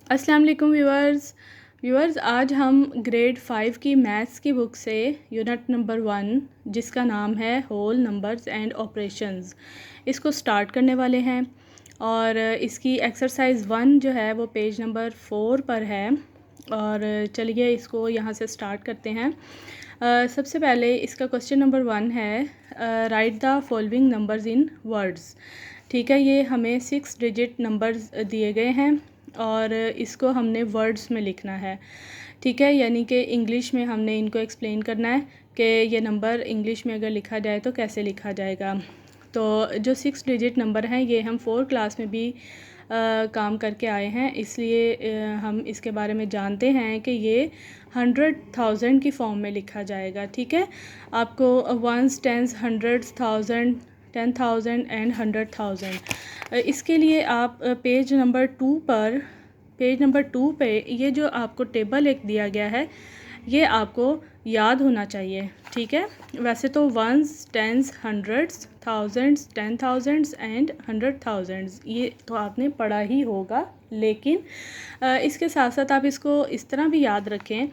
अस्सलाम वालेकुम व्यूअर्स आज हम ग्रेड 5 की मैथ्स की बुक से यूनिट नंबर 1 जिसका नाम है होल नंबर्स एंड ऑपरेशंस इसको स्टार्ट करने वाले हैं। और इसकी एक्सरसाइज 1 जो है वो पेज नंबर 4 पर है। और चलिए इसको यहाँ से स्टार्ट करते हैं। सबसे पहले इसका क्वेश्चन नंबर 1 है right the following numbers in words. ठीक है, ये हमें 6 डिजिट नंबर्स दिए गए हैं और इसको हमने वर्ड्स में लिखना है। ठीक है, यानी कि इंग्लिश में हमने इनको एक्सप्लेन करना है कि ये नंबर इंग्लिश में अगर लिखा जाए तो कैसे लिखा जाएगा। तो जो 6 डिजिट नंबर हैं ये हम 4 क्लास में भी काम करके आए हैं, इसलिए हम इसके बारे में जानते हैं कि ये 100,000 की फॉर्म में लिखा जाएगा। ठीक है, आपको ones, tens, hundreds, thousand, 10,000 and 100,000। इसके लिए आप पेज नंबर 2 पे ये जो आपको टेबल एक दिया गया है ये आपको याद होना चाहिए। ठीक है, वैसे तो ones, tens, hundreds, thousands, 10,000 and 100,000 ये तो आपने पढ़ा ही होगा, लेकिन इसके साथ साथ आप इसको इस तरह भी याद रखें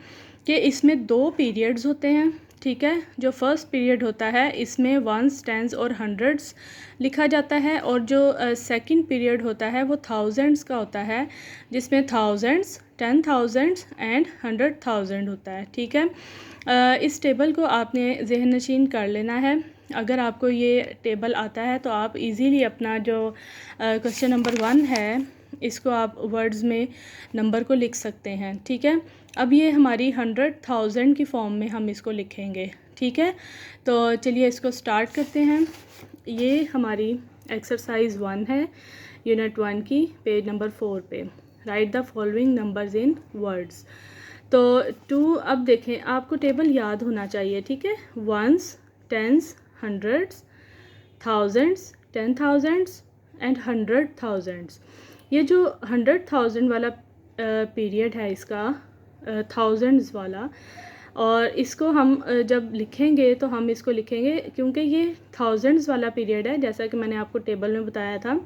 कि इसमें 2 पीरियड्स होते हैं। ठीक है, जो फर्स्ट पीरियड होता है इसमें वंस, टेंस और हंड्रेड्स लिखा जाता है, और जो सेकंड पीरियड होता है वो थाउजेंड्स का होता है, जिसमें थाउजेंड्स, 10,000 एंड 100,000 होता है। ठीक है, इस टेबल को आपने ज़हन नशीन कर लेना है। अगर आपको ये टेबल आता है तो आप इजीली अपना जो क्वेश्चन नंबर 1 है इसको आप वर्ड्स में नंबर को लिख सकते हैं। ठीक है, अब ये हमारी 100,000 की फॉर्म में हम इसको लिखेंगे। ठीक है, तो चलिए इसको स्टार्ट करते हैं। ये हमारी एक्सरसाइज 1 है यूनिट 1 की, पेज नंबर 4 पे। Right the following numbers in words. तो 2, अब देखें आपको टेबल याद होना चाहिए। ठीक है, ones, tens, hundreds, thousands, 10,000 and 100,000। ये जो 100,000 वाला पीरियड है इसका, थाउजेंड्स वाला, और इसको हम जब लिखेंगे तो हम इसको लिखेंगे क्योंकि ये थाउजेंड्स वाला पीरियड है, जैसा कि मैंने आपको टेबल में बताया था।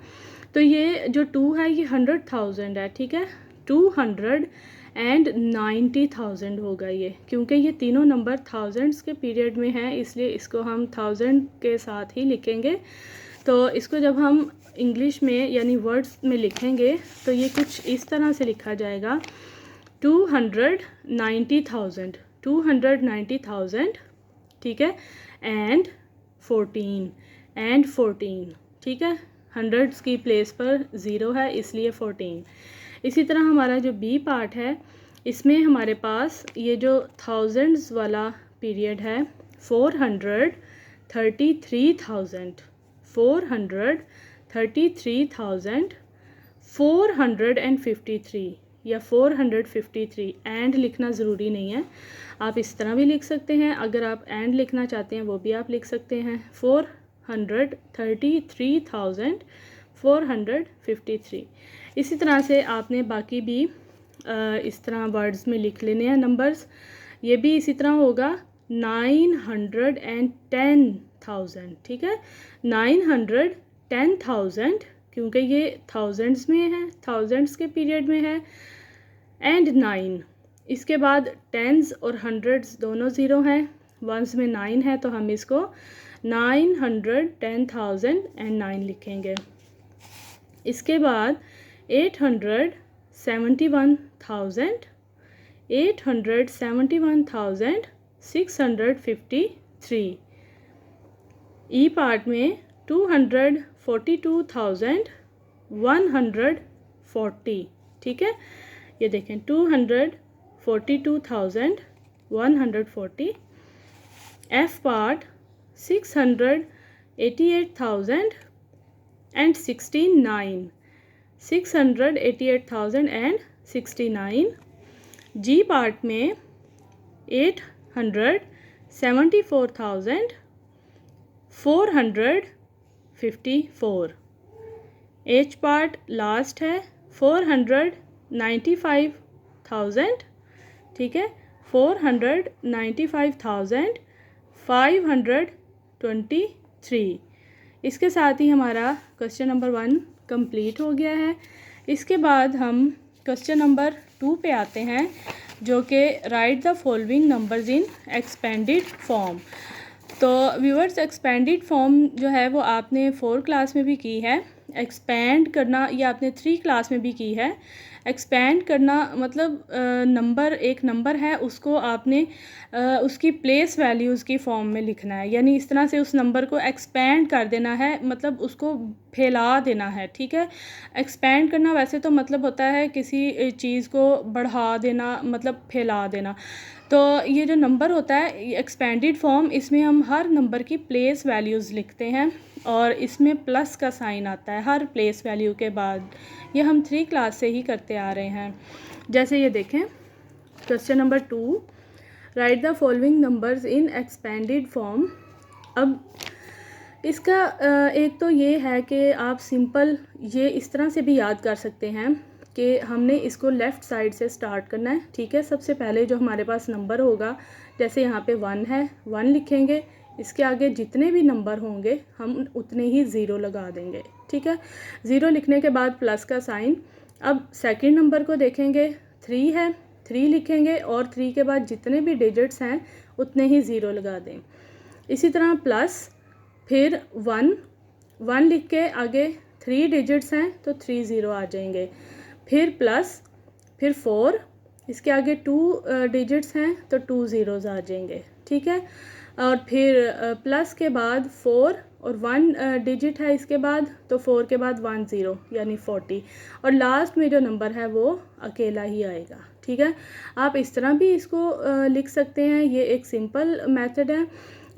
तो ये जो 2 है ये 100,000 है। ठीक है, 290,000 होगा ये, क्योंकि ये तीनों नंबर थाउजेंड्स के पीरियड में हैं, इसलिए इसको हम 1000 के साथ ही लिखेंगे। तो इसको जब हम इंग्लिश में यानी वर्ड्स में लिखेंगे तो ये कुछ इस तरह से लिखा जाएगा, 290,000। ठीक है, एंड 14। ठीक है, हंड्रेड्स की प्लेस पर 0 है इसलिए 14। इसी तरह हमारा जो बी पार्ट है इसमें हमारे पास ये जो थाउजेंड्स वाला पीरियड है, 433,453 या 453। एंड लिखना ज़रूरी नहीं है, आप इस तरह भी लिख सकते हैं। अगर आप एंड लिखना चाहते हैं वो भी आप लिख सकते हैं, 433,453। इसी तरह से आपने बाकी भी इस तरह वर्ड्स में लिख लेने हैं नंबर्स। ये भी इसी तरह होगा, 910,000। ठीक है, 910,000 क्योंकि ये थाउजेंड्स में है, थाउजेंड्स के पीरियड में है, एंड 9। इसके बाद टेंस और हंड्रेड्स दोनों 0 हैं, वंस में 9 है तो हम इसको 910,009 लिखेंगे। इसके बाद 871,653। ई पार्ट में 242,140। ठीक है, ये देखें 242,140। F part 688,069। 688,069। जी पार्ट में 874,454। एच पार्ट लास्ट है, 495,000। ठीक है, 495,523। इसके साथ ही हमारा क्वेश्चन नंबर 1 कंप्लीट हो गया है। इसके बाद हम क्वेश्चन नंबर 2 पे आते हैं, जो कि right the following numbers in expanded form. तो व्यूअर्स, एक्सपेंडेड फॉर्म जो है वो आपने 4 क्लास में भी की है। एक्सपेंड करना ये आपने 3 क्लास में भी की है। एक्सपेंड करना मतलब नंबर, एक नंबर है उसको आपने उसकी प्लेस वैल्यूज़ की फॉर्म में लिखना है, यानी इस तरह से उस नंबर को एक्सपेंड कर देना है, मतलब उसको फैला देना है। ठीक है, एक्सपेंड करना वैसे तो मतलब होता है किसी चीज़ को बढ़ा देना, मतलब फैला देना। तो ये जो नंबर होता है एक्सपेंडेड फॉर्म, इसमें हम हर नंबर की प्लेस वैल्यूज़ लिखते हैं और इसमें प्लस का साइन आता है हर प्लेस वैल्यू के बाद। ये हम 3 क्लास से ही करते आ रहे हैं। जैसे ये देखें, question number 2, right the following numbers in expanded form. अब इसका एक तो ये है कि आप सिंपल ये इस तरह से भी याद कर सकते हैं कि हमने इसको लेफ़्ट साइड से स्टार्ट करना है। ठीक है, सबसे पहले जो हमारे पास नंबर होगा, जैसे यहाँ पे 1 है, 1 लिखेंगे, इसके आगे जितने भी नंबर होंगे हम उतने ही ज़ीरो लगा देंगे। ठीक है, ज़ीरो लिखने के बाद प्लस का साइन। अब सेकंड नंबर को देखेंगे, 3 है, 3 लिखेंगे और 3 के बाद जितने भी डिजिट्स हैं उतने ही ज़ीरो लगा दें। इसी तरह प्लस, फिर 1 लिख के आगे 3 डिजिट्स हैं तो 3 ज़ीरो आ जाएंगे। फिर प्लस, फिर 4, इसके आगे 2 डिजिट्स हैं तो 2 ज़ीरोज़ आ जाएंगे। ठीक है, और फिर प्लस के बाद 4 और 1 डिजिट है इसके बाद, तो 4 के बाद 1 ज़ीरो यानी 40, और लास्ट में जो नंबर है वो अकेला ही आएगा। ठीक है, आप इस तरह भी इसको लिख सकते हैं, ये एक सिंपल मेथड है।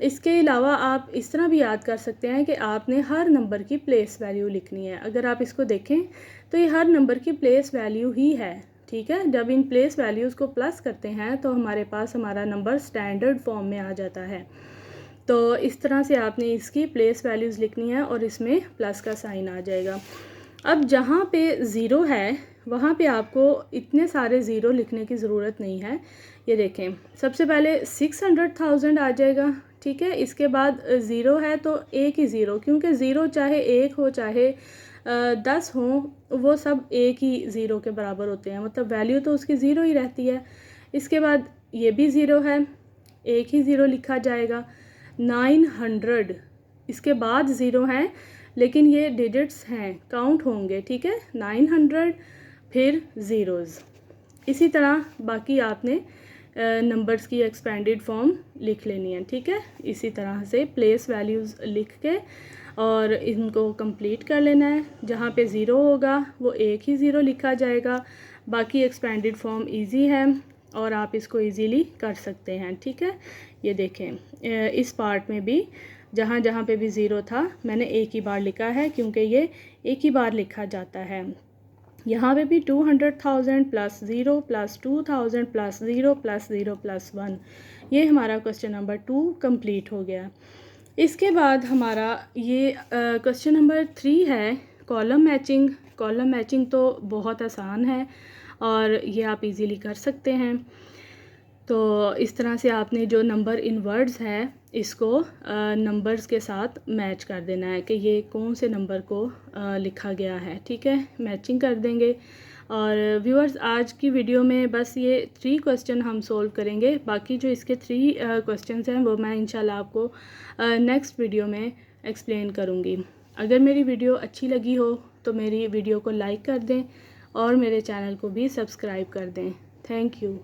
इसके अलावा आप इस तरह भी याद कर सकते हैं कि आपने हर नंबर की प्लेस वैल्यू लिखनी है। अगर आप इसको देखें तो ये हर नंबर की प्लेस वैल्यू ही है। ठीक है, जब इन प्लेस वैल्यूज़ को प्लस करते हैं तो हमारे पास हमारा नंबर स्टैंडर्ड फॉर्म में आ जाता है। तो इस तरह से आपने इसकी प्लेस वैल्यूज़ लिखनी है और इसमें प्लस का साइन आ जाएगा। अब जहाँ पे ज़ीरो है वहाँ पे आपको इतने सारे ज़ीरो लिखने की ज़रूरत नहीं है। ये देखें, सबसे पहले 600,000 आ जाएगा। ठीक है, इसके बाद ज़ीरो है तो एक ही ज़ीरो, क्योंकि ज़ीरो चाहे 1 हो चाहे 10 हो, वो सब एक ही ज़ीरो के बराबर होते हैं, मतलब वैल्यू तो उसकी ज़ीरो ही रहती है। इसके बाद ये भी ज़ीरो है, एक ही ज़ीरो लिखा जाएगा। 900, इसके बाद ज़ीरो हैं लेकिन ये डिजिट्स हैं, काउंट होंगे। ठीक है, 900 फिर ज़ीरोज़। इसी तरह बाकी आपने नंबर्स की एक्सपेंडेड फॉर्म लिख लेनी है। ठीक है, इसी तरह से प्लेस वैल्यूज़ लिख के और इनको कंप्लीट कर लेना है। जहाँ पे ज़ीरो होगा वो एक ही ज़ीरो लिखा जाएगा। बाकी एक्सपेंडेड फॉर्म इजी है और आप इसको इजीली कर सकते हैं। ठीक है, ये देखें, इस पार्ट में भी जहाँ जहाँ पे भी ज़ीरो था मैंने एक ही बार लिखा है, क्योंकि ये एक ही बार लिखा जाता है। यहाँ पे भी 200,000 plus zero plus 2000 plus zero plus zero plus 1, ये हमारा क्वेश्चन नंबर 2 कंप्लीट हो गया। इसके बाद हमारा ये क्वेश्चन नंबर 3 है, कॉलम मैचिंग। कॉलम मैचिंग तो बहुत आसान है और ये आप इजीली कर सकते हैं। तो इस तरह से आपने जो नंबर इन वर्ड्स है इसको नंबर्स के साथ मैच कर देना है कि ये कौन से नंबर को लिखा गया है। ठीक है, मैचिंग कर देंगे। और व्यूअर्स, आज की वीडियो में बस ये 3 क्वेश्चन हम सोल्व करेंगे। बाकी जो इसके 3 क्वेश्चंस हैं वो मैं इंशाल्लाह आपको नेक्स्ट वीडियो में एक्सप्लेन करूँगी। अगर मेरी वीडियो अच्छी लगी हो तो मेरी वीडियो को लाइक कर दें और मेरे चैनल को भी सब्सक्राइब कर दें। Thank you.